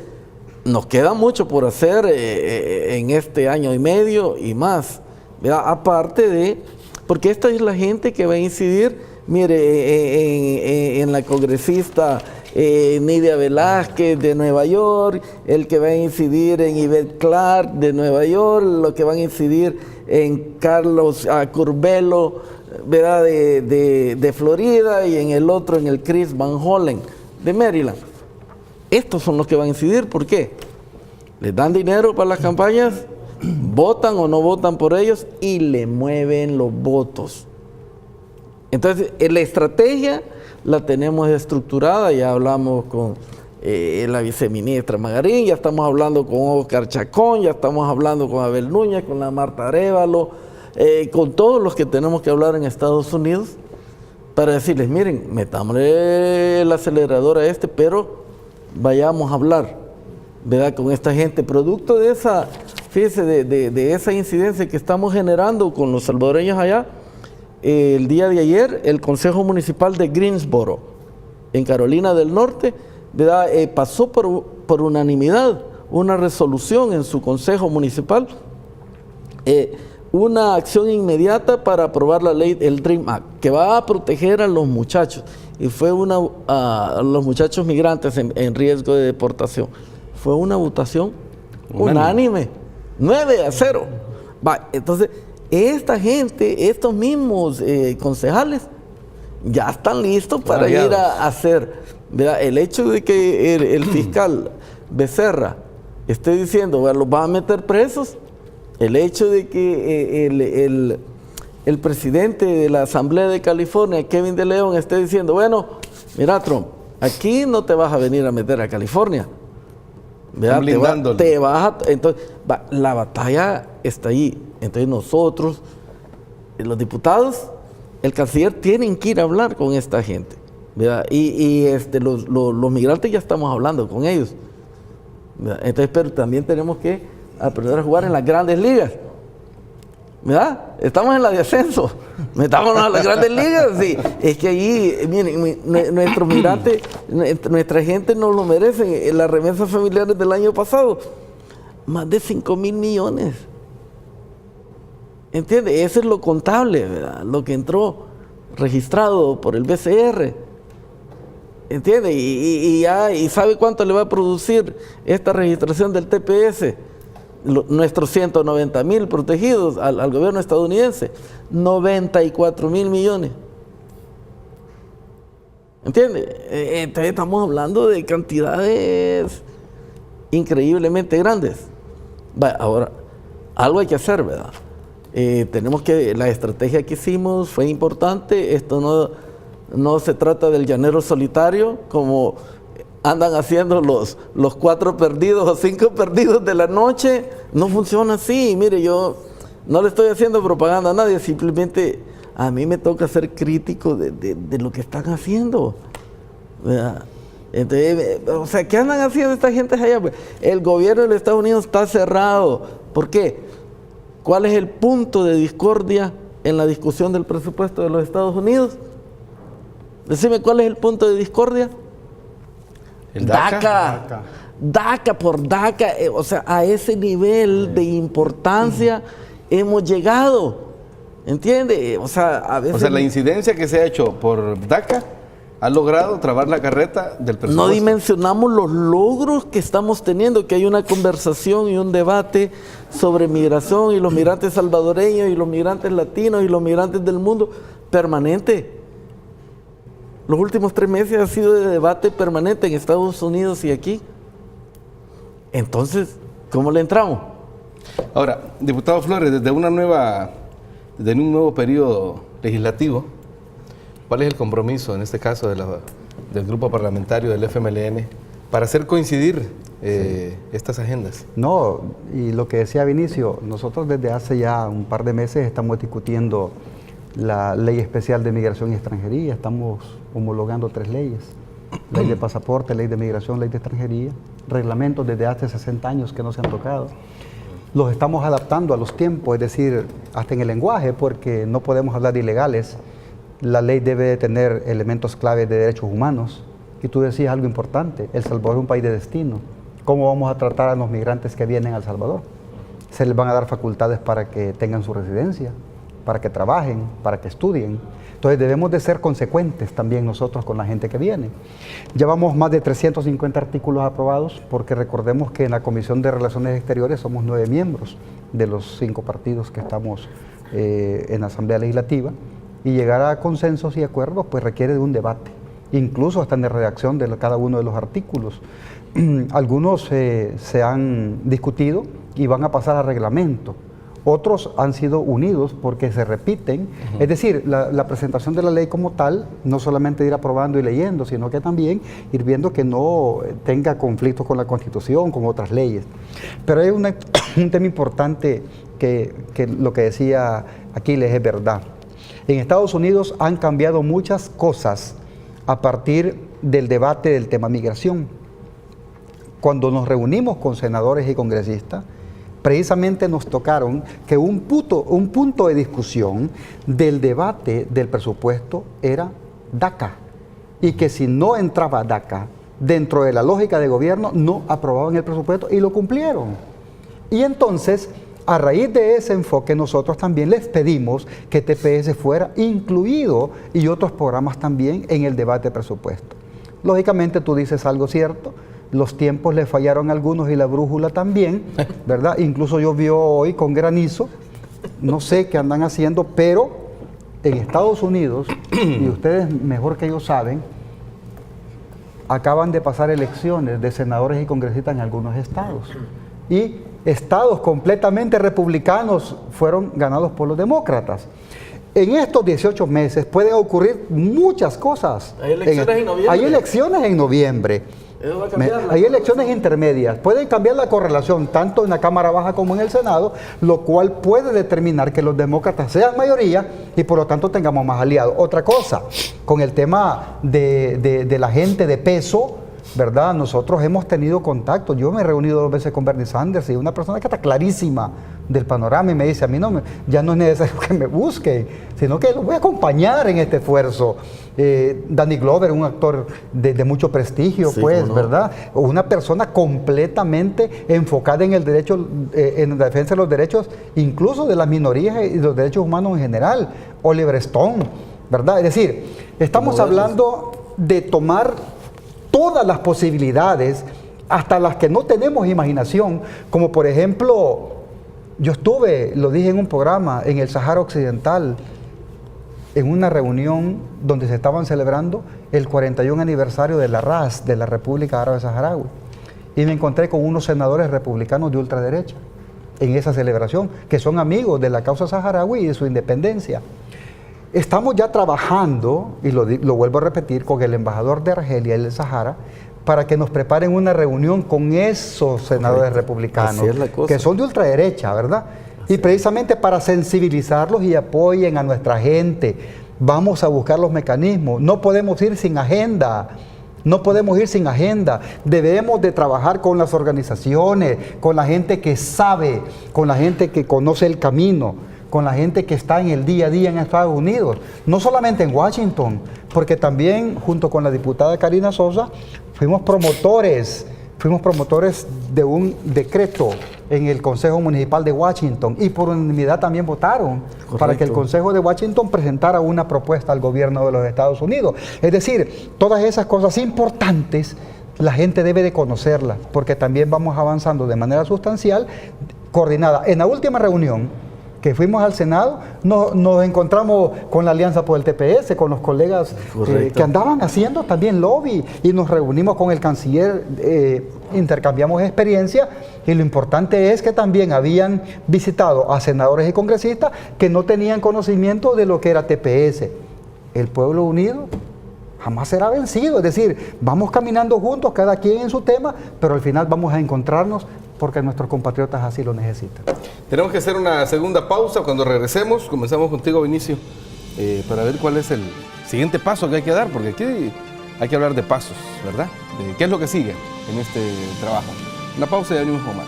nos queda mucho por hacer en este año y medio y más, ¿verdad? Aparte de, porque esta es la gente que va a incidir, mire, en la congresista Nidia Velázquez de Nueva York, el que va a incidir en Yvette Clarke de Nueva York, lo que van a incidir en Carlos Curbelo, ¿verdad?, de Florida, y en el otro, en el Chris Van Hollen de Maryland. Estos son los que van a incidir. ¿Por qué? Les dan dinero para las campañas, votan o no votan por ellos y le mueven los votos. Entonces, la estrategia la tenemos estructurada. Ya hablamos con la viceministra Magarín, ya estamos hablando con Oscar Chacón, ya estamos hablando con Abel Núñez, con la Marta Arévalo, con todos los que tenemos que hablar en Estados Unidos, para decirles, miren, metámosle el acelerador a pero vayamos a hablar, ¿verdad?, con esta gente, producto de esa, fíjese, de esa incidencia que estamos generando con los salvadoreños allá. El día de ayer, el Consejo Municipal de Greensboro, en Carolina del Norte, ¿verdad?, pasó por unanimidad una resolución en su Consejo Municipal, una acción inmediata para aprobar la ley, el DREAM Act, que va a proteger a los muchachos, y fue a los muchachos migrantes en riesgo de deportación. Fue una votación unánime, 9-0. Entonces, esta gente, estos mismos concejales, ya están listos para ir a hacer, ¿verdad? El hecho de que el fiscal Becerra esté diciendo, ¿verdad?, los van a meter presos, el hecho de que el presidente de la Asamblea de California, Kevin de León, esté diciendo, bueno, mira, Trump, aquí no te vas a venir a meter a California, ¿verdad? Entonces, la batalla está ahí. Entonces nosotros, los diputados, el canciller, tienen que ir a hablar con esta gente, ¿verdad? Y los migrantes ya estamos hablando con ellos, ¿verdad? Entonces, pero también tenemos que aprender a jugar en las grandes ligas, ¿verdad? Estamos en la de ascenso, metámonos a las grandes ligas. Sí. Es que ahí, miren, nuestros migrantes, nuestra gente no lo merece. Las remesas familiares del año pasado, más de 5,000 millones. ¿Entiende? Eso es lo contable, ¿verdad?, lo que entró registrado por el BCR. ¿Entiende? Y ¿sabe cuánto le va a producir esta registración del TPS? Nuestros 190,000 protegidos al gobierno estadounidense, 94,000 millones. ¿Entiende? Entonces estamos hablando de cantidades increíblemente grandes. Ahora, algo hay que hacer, ¿verdad? La estrategia que hicimos fue importante. Esto no se trata del llanero solitario, como andan haciendo los 4 perdidos o 5 perdidos de la noche. No funciona así. Mire, yo no le estoy haciendo propaganda a nadie, simplemente a mí me toca ser crítico de lo que están haciendo, ¿verdad? Entonces, o sea, ¿qué andan haciendo esta gente allá? Pues, el gobierno de los Estados Unidos está cerrado. ¿Por qué? ¿Cuál es el punto de discordia en la discusión del presupuesto de los Estados Unidos? Decime, ¿cuál es el punto de discordia? El DACA. DACA por DACA, o sea, a ese nivel de importancia hemos llegado. ¿Entiende? O sea, a veces... O sea, la incidencia que se ha hecho por DACA ha logrado trabar la carreta del presupuesto. No dimensionamos los logros que estamos teniendo, que hay una conversación y un debate sobre migración y los migrantes salvadoreños y los migrantes latinos y los migrantes del mundo permanente. Los últimos 3 meses ha sido de debate permanente en Estados Unidos y aquí. Entonces, ¿cómo le entramos? Ahora, diputado Flores, desde un nuevo periodo legislativo, ¿cuál es el compromiso, en este caso, del grupo parlamentario del FMLN para hacer coincidir estas agendas? No, y lo que decía Vinicio, nosotros desde hace ya un par de meses estamos discutiendo la Ley Especial de Migración y Extranjería, estamos homologando 3 leyes, Ley de Pasaporte, Ley de Migración, Ley de Extranjería, reglamentos desde hace 60 años que no se han tocado. Los estamos adaptando a los tiempos, es decir, hasta en el lenguaje, porque no podemos hablar de ilegales. La ley debe tener elementos claves de derechos humanos. Y tú decías algo importante, El Salvador es un país de destino. ¿Cómo vamos a tratar a los migrantes que vienen a El Salvador? Se les van a dar facultades para que tengan su residencia, para que trabajen, para que estudien. Entonces debemos de ser consecuentes también nosotros con la gente que viene. Llevamos más de 350 artículos aprobados, porque recordemos que en la Comisión de Relaciones Exteriores somos 9 miembros de los 5 partidos que estamos en la Asamblea Legislativa, y llegar a consensos y acuerdos pues requiere de un debate, incluso hasta en la redacción de cada uno de los artículos. Algunos se han discutido y van a pasar a reglamento. Otros han sido unidos porque se repiten. Es decir, la presentación de la ley como tal, no solamente ir aprobando y leyendo, sino que también ir viendo que no tenga conflictos con la Constitución, con otras leyes. Pero hay un tema importante que lo que decía Aquiles es verdad. En Estados Unidos han cambiado muchas cosas a partir del debate del tema migración. Cuando nos reunimos con senadores y congresistas, precisamente nos tocaron que un punto de discusión del debate del presupuesto era DACA, y que si no entraba DACA dentro de la lógica de gobierno, no aprobaban el presupuesto, y lo cumplieron. Y entonces, a raíz de ese enfoque, nosotros también les pedimos que TPS fuera incluido y otros programas también en el debate de presupuesto. Lógicamente tú dices algo cierto, los tiempos le fallaron a algunos y la brújula también, ¿verdad? Incluso llovió hoy con granizo, no sé qué andan haciendo, pero en Estados Unidos, y ustedes mejor que ellos saben, acaban de pasar elecciones de senadores y congresistas en algunos estados. Y estados completamente republicanos fueron ganados por los demócratas. En estos 18 meses pueden ocurrir muchas cosas. Hay elecciones en noviembre. Hay elecciones en noviembre. Eso va a cambiar Hay elecciones intermedias. Pueden cambiar la correlación tanto en la Cámara Baja como en el Senado, lo cual puede determinar que los demócratas sean mayoría y por lo tanto tengamos más aliados. Otra cosa, con el tema de la gente de peso, ¿verdad? Nosotros hemos tenido contacto. Yo me he reunido 2 veces con Bernie Sanders, y una persona que está clarísima del panorama, y me dice, a mí ya no es necesario que me busquen, sino que los voy a acompañar en este esfuerzo. Danny Glover, un actor de mucho prestigio, sí, pues, no, ¿verdad? Una persona completamente enfocada en el derecho, en la defensa de los derechos, incluso de las minorías y los derechos humanos en general. Oliver Stone, ¿verdad? Es decir, estamos hablando de tomar todas las posibilidades, hasta las que no tenemos imaginación, como por ejemplo, yo estuve, lo dije en un programa, en el Sahara Occidental, en una reunión donde se estaban celebrando el 41 aniversario de la RAS, de la República Árabe Saharaui, y me encontré con unos senadores republicanos de ultraderecha en esa celebración, que son amigos de la causa saharaui y de su independencia. Estamos ya trabajando, y lo vuelvo a repetir, con el embajador de Argelia y el Sahara, para que nos preparen una reunión con esos senadores republicanos, que son de ultraderecha, ¿verdad? Y precisamente para sensibilizarlos y apoyen a nuestra gente. Vamos a buscar los mecanismos. No podemos ir sin agenda. No podemos ir sin agenda. Debemos de trabajar con las organizaciones, con la gente que sabe, con la gente que conoce el camino, con la gente que está en el día a día en Estados Unidos, no solamente en Washington, porque también junto con la diputada Karina Sosa fuimos promotores de un decreto en el Consejo Municipal de Washington y por unanimidad también votaron para que el Consejo de Washington presentara una propuesta al gobierno de los Estados Unidos. Es decir, todas esas cosas importantes la gente debe de conocerlas, porque también vamos avanzando de manera sustancial, coordinada. En la última reunión que fuimos al Senado, nos encontramos con la Alianza por el TPS, con los colegas que andaban haciendo también lobby, y nos reunimos con el canciller, intercambiamos experiencia, y lo importante es que también habían visitado a senadores y congresistas que no tenían conocimiento de lo que era TPS. El pueblo unido jamás será vencido, es decir, vamos caminando juntos, cada quien en su tema, pero al final vamos a encontrarnos porque nuestros compatriotas así lo necesitan. Tenemos que hacer una segunda pausa. Cuando regresemos, comenzamos contigo, Vinicio, para ver cuál es el siguiente paso que hay que dar, porque aquí hay que hablar de pasos, ¿verdad? De qué es lo que sigue en este trabajo. Una pausa y ya venimos con más.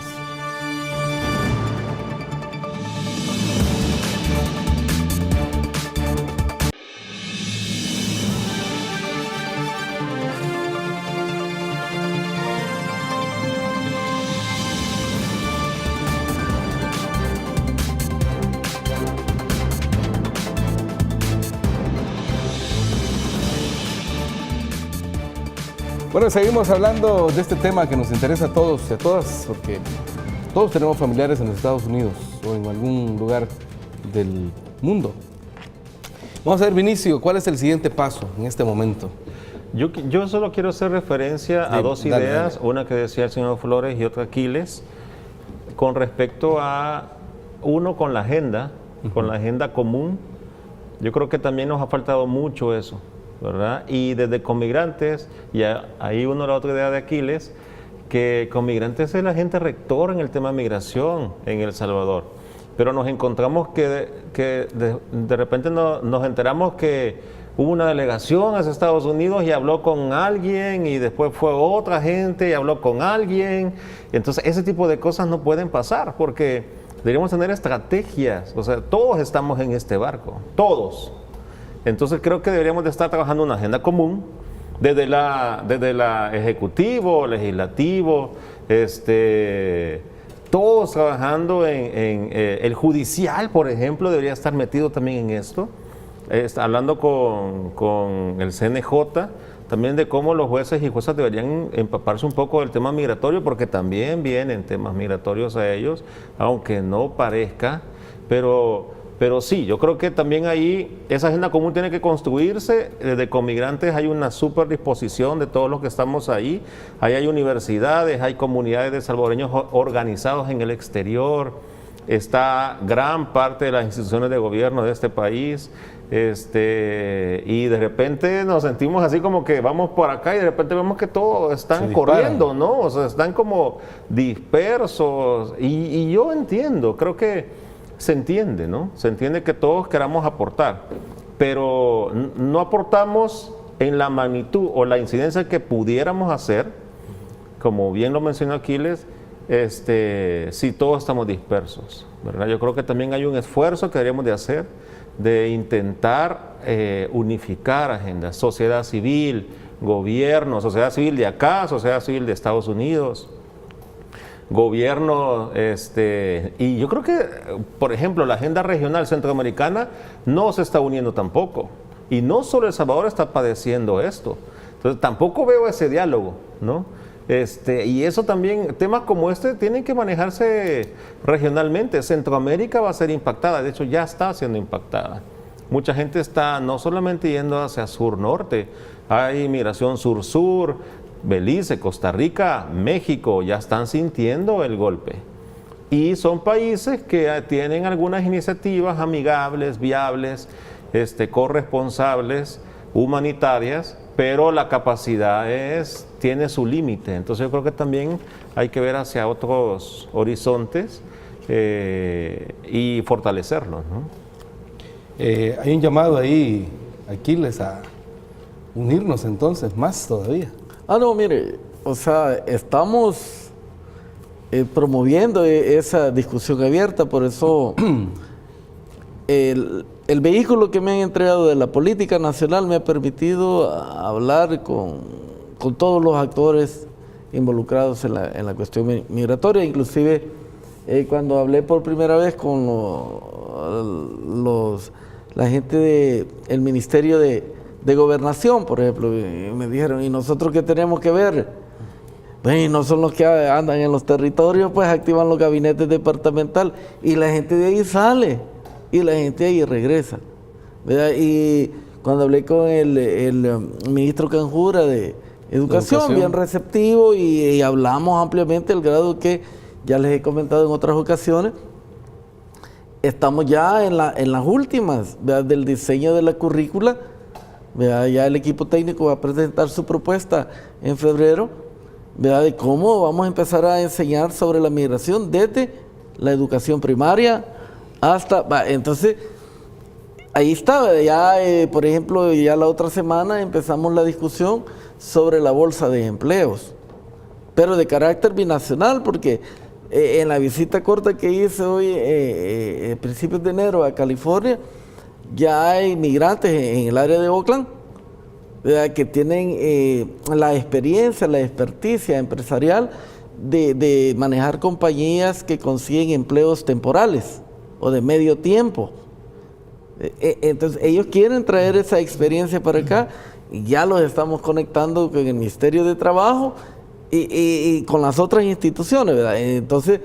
Bueno, seguimos hablando de este tema que nos interesa a todos y a todas, porque todos tenemos familiares en los Estados Unidos o en algún lugar del mundo. Vamos a ver, Vinicio, ¿cuál es el siguiente paso en este momento? Yo solo quiero hacer referencia a dos ideas, una que decía el señor Flores y otra Aquiles, con respecto a uno con la agenda común. Yo creo que también nos ha faltado mucho eso, ¿verdad? Y desde Conmigrantes, y ahí uno la otra idea de Aquiles, que Conmigrantes es el agente rector en el tema de migración en El Salvador. Pero nos encontramos que de repente nos enteramos que hubo una delegación hacia Estados Unidos y habló con alguien, y después fue otra gente y habló con alguien. Entonces ese tipo de cosas no pueden pasar, porque deberíamos tener estrategias. O sea, todos estamos en este barco, todos. Entonces creo que deberíamos de estar trabajando una agenda común, desde la ejecutivo, legislativo, todos trabajando en el judicial, por ejemplo, debería estar metido también en esto. Hablando con el CNJ, también de cómo los jueces y juezas deberían empaparse un poco del tema migratorio, porque también vienen temas migratorios a ellos, aunque no parezca, pero sí, yo creo que también ahí esa agenda común tiene que construirse. Desde Conmigrantes hay una súper disposición de todos los que estamos ahí. Ahí hay universidades, hay comunidades de salvadoreños organizados en el exterior. Está gran parte de las instituciones de gobierno de este país. Y de repente nos sentimos así como que vamos por acá y de repente vemos que todos están corriendo, ¿no? O sea, están como dispersos. Y yo entiendo, creo que se entiende, ¿no? Se entiende que todos queramos aportar, pero no aportamos en la magnitud o la incidencia que pudiéramos hacer, como bien lo mencionó Aquiles, si todos estamos dispersos, ¿verdad? Yo creo que también hay un esfuerzo que deberíamos de hacer, de intentar unificar agendas, sociedad civil, gobierno, sociedad civil de acá, sociedad civil de Estados Unidos, gobierno, y yo creo que, por ejemplo, la agenda regional centroamericana no se está uniendo tampoco, y no solo El Salvador está padeciendo esto, entonces tampoco veo ese diálogo, ¿no? Y eso también, temas como este tienen que manejarse regionalmente. Centroamérica va a ser impactada, de hecho ya está siendo impactada. Mucha gente está no solamente yendo hacia sur-norte, hay migración sur-sur, Belice, Costa Rica, México, ya están sintiendo el golpe. Y son países que tienen algunas iniciativas amigables, viables, corresponsables, humanitarias, pero la capacidad tiene su límite. Entonces yo creo que también hay que ver hacia otros horizontes y fortalecerlos, ¿no? Hay un llamado ahí, Aquiles, a unirnos entonces más todavía. No, mire, o sea, estamos promoviendo esa discusión abierta, por eso el vehículo que me han entregado de la política nacional me ha permitido hablar con todos los actores involucrados en la cuestión migratoria, inclusive cuando hablé por primera vez con la gente del Ministerio de Gobernación, por ejemplo, y me dijeron, ¿y nosotros qué tenemos que ver? Pues no son los que andan en los territorios, pues activan los gabinetes departamentales y la gente de ahí sale y la gente de ahí regresa, ¿verdad? Y cuando hablé con el ministro Canjura de Educación, bien receptivo, y hablamos ampliamente al grado que ya les he comentado en otras ocasiones, estamos ya en las últimas, ¿verdad?, del diseño de la currícula, ¿verdad? Ya el equipo técnico va a presentar su propuesta en febrero, ¿verdad?, de cómo vamos a empezar a enseñar sobre la migración desde la educación primaria hasta... Entonces, ahí está, ya por ejemplo, ya la otra semana empezamos la discusión sobre la bolsa de empleos, pero de carácter binacional, porque en la visita corta que hice hoy, principios de enero a California, ya hay migrantes en el área de Oakland, ¿verdad?, que tienen la experiencia, la experticia empresarial de manejar compañías que consiguen empleos temporales o de medio tiempo. Entonces ellos quieren traer esa experiencia para acá y ya los estamos conectando con el Ministerio de Trabajo y con las otras instituciones, ¿verdad? Entonces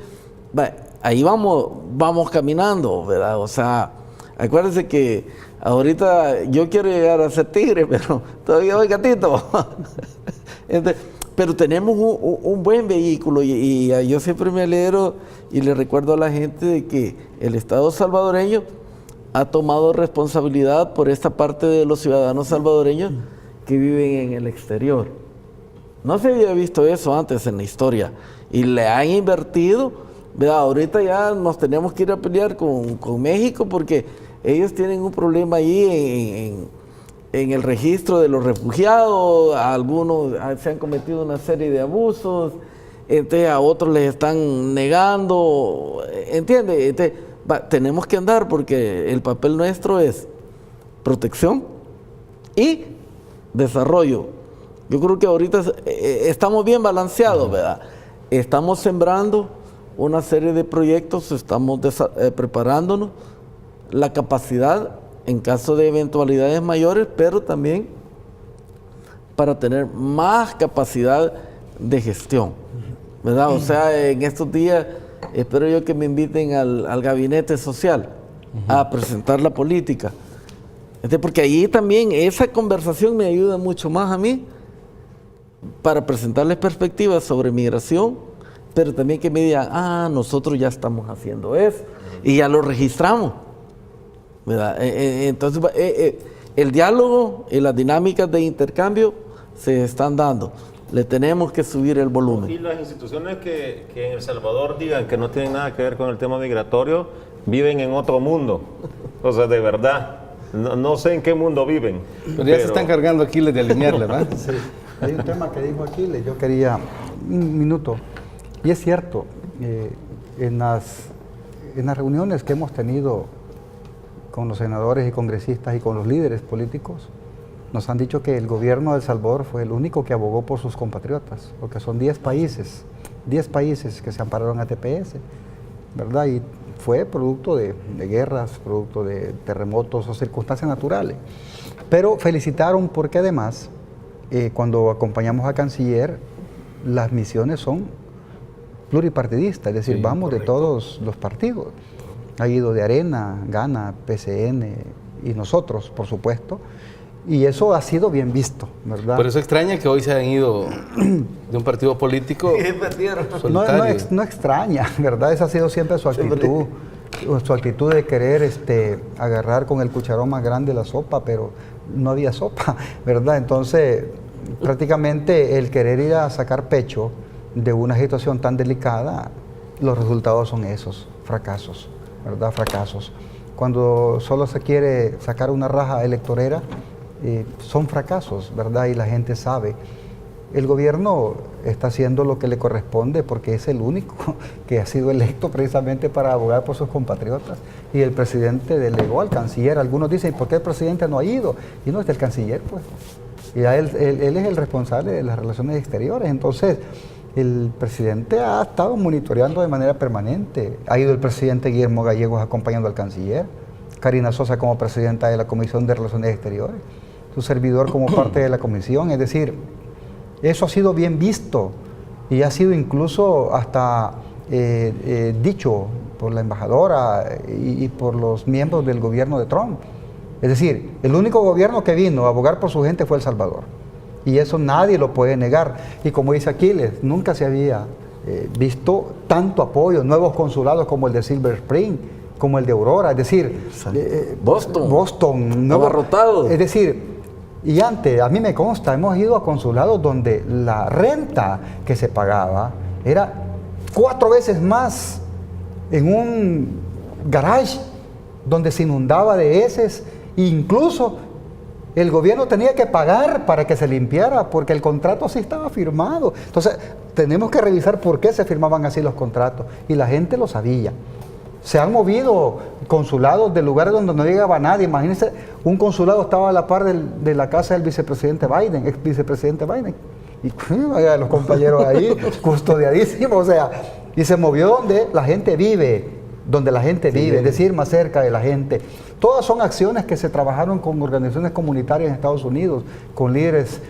ahí vamos caminando, ¿verdad? O sea, acuérdense que ahorita yo quiero llegar a ser tigre, pero todavía voy gatito. Entonces, pero tenemos un buen vehículo y yo siempre me alegro y le recuerdo a la gente de que el Estado salvadoreño ha tomado responsabilidad por esta parte de los ciudadanos salvadoreños que viven en el exterior. No se había visto eso antes en la historia y le han invertido, ¿verdad? Ahorita ya nos tenemos que ir a pelear con México porque ellos tienen un problema ahí en el registro de los refugiados. A algunos se han cometido una serie de abusos, entonces a otros les están negando, ¿entiendes? Entonces, tenemos que andar porque el papel nuestro es protección y desarrollo. Yo creo que ahorita estamos bien balanceados, ¿verdad? Estamos sembrando una serie de proyectos, estamos preparándonos la capacidad en caso de eventualidades mayores, pero también para tener más capacidad de gestión, ¿verdad? O sea, en estos días espero yo que me inviten al gabinete social a presentar la política. Porque ahí también esa conversación me ayuda mucho más a mí para presentarles perspectivas sobre migración, pero también que me digan, nosotros ya estamos haciendo eso y ya lo registramos, ¿verdad? Entonces, el diálogo y las dinámicas de intercambio se están dando. Le tenemos que subir el volumen. Y las instituciones que en El Salvador digan que no tienen nada que ver con el tema migratorio, viven en otro mundo. O sea, de verdad, no sé en qué mundo viven. Pero ya se están cargando Aquiles de alinearle, ¿verdad? Sí. Hay un tema que dijo Aquiles, yo quería un minuto. Y es cierto, en las reuniones que hemos tenido con los senadores y congresistas y con los líderes políticos, nos han dicho que el gobierno de El Salvador fue el único que abogó por sus compatriotas, porque son 10 países que se ampararon a TPS, ¿verdad? Y fue producto de guerras, producto de terremotos o circunstancias naturales. Pero felicitaron porque además, cuando acompañamos a Canciller, las misiones son pluripartidistas, es decir, vamos de todos los partidos. Ha ido de Arena, Gana, PCN y nosotros, por supuesto. Y eso ha sido bien visto, ¿verdad? Por eso extraña que hoy se hayan ido de un partido político solitario. No extraña, ¿verdad? Esa ha sido siempre su actitud de querer agarrar con el cucharón más grande la sopa, pero no había sopa, ¿verdad? Entonces, prácticamente el querer ir a sacar pecho de una situación tan delicada, los resultados son esos, fracasos, ¿verdad? Fracasos. Cuando solo se quiere sacar una raja electorera, son fracasos, ¿verdad? Y la gente sabe. El gobierno está haciendo lo que le corresponde porque es el único que ha sido electo precisamente para abogar por sus compatriotas. Y el presidente delegó al canciller. Algunos dicen, ¿por qué el presidente no ha ido? Y no es del canciller, pues. Y él es el responsable de las relaciones exteriores. Entonces, el presidente ha estado monitoreando de manera permanente. Ha ido el presidente Guillermo Gallegos acompañando al canciller, Karina Sosa como presidenta de la Comisión de Relaciones Exteriores, su servidor como parte de la comisión. Es decir, eso ha sido bien visto y ha sido incluso hasta dicho por la embajadora y por los miembros del gobierno de Trump. Es decir, el único gobierno que vino a abogar por su gente fue El Salvador. Y eso nadie lo puede negar. Y como dice Aquiles, nunca se había visto tanto apoyo, nuevos consulados como el de Silver Spring, como el de Aurora, es decir, Boston, abarrotado. Es decir, y antes, a mí me consta, hemos ido a consulados donde la renta que se pagaba era 4 veces más en un garage donde se inundaba de heces, incluso el gobierno tenía que pagar para que se limpiara, porque el contrato sí estaba firmado. Entonces, tenemos que revisar por qué se firmaban así los contratos, y la gente lo sabía. Se han movido consulados de lugares donde no llegaba nadie. Imagínense, un consulado estaba a la par de la casa del vicepresidente Biden, ex vicepresidente Biden. Y los compañeros ahí, custodiadísimos, o sea, y se movió donde la gente vive, es decir, más cerca de la gente. Todas son acciones que se trabajaron con organizaciones comunitarias en Estados Unidos, con líderes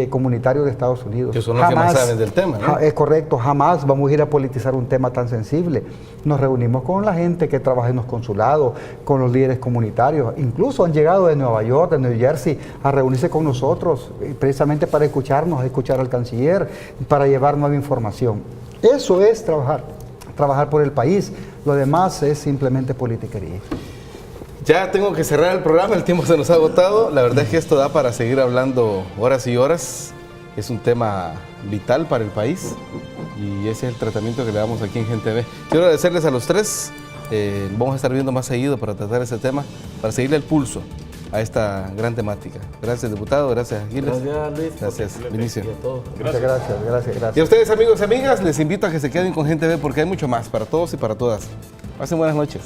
comunitarios de Estados Unidos. Que son los que más saben del tema, ¿no? Es correcto, jamás vamos a ir a politizar un tema tan sensible. Nos reunimos con la gente que trabaja en los consulados, con los líderes comunitarios. Incluso han llegado de Nueva York, de New Jersey, a reunirse con nosotros, precisamente para escucharnos, escuchar al canciller, para llevar nueva información. Eso es trabajar por el país. Lo demás es simplemente politiquería. Ya tengo que cerrar el programa, el tiempo se nos ha agotado. La verdad es que esto da para seguir hablando horas y horas. Es un tema vital para el país y ese es el tratamiento que le damos aquí en Gente Ve. Quiero agradecerles a los tres. Vamos a estar viendo más seguido para tratar ese tema, para seguirle el pulso a esta gran temática. Gracias, diputado. Gracias, Aquiles. Gracias, Luis. Gracias, Vinicio. Muchas gracias. Y a ustedes, amigos y amigas, les invito a que se queden con Gente Ve porque hay mucho más para todos y para todas. Pasen buenas noches.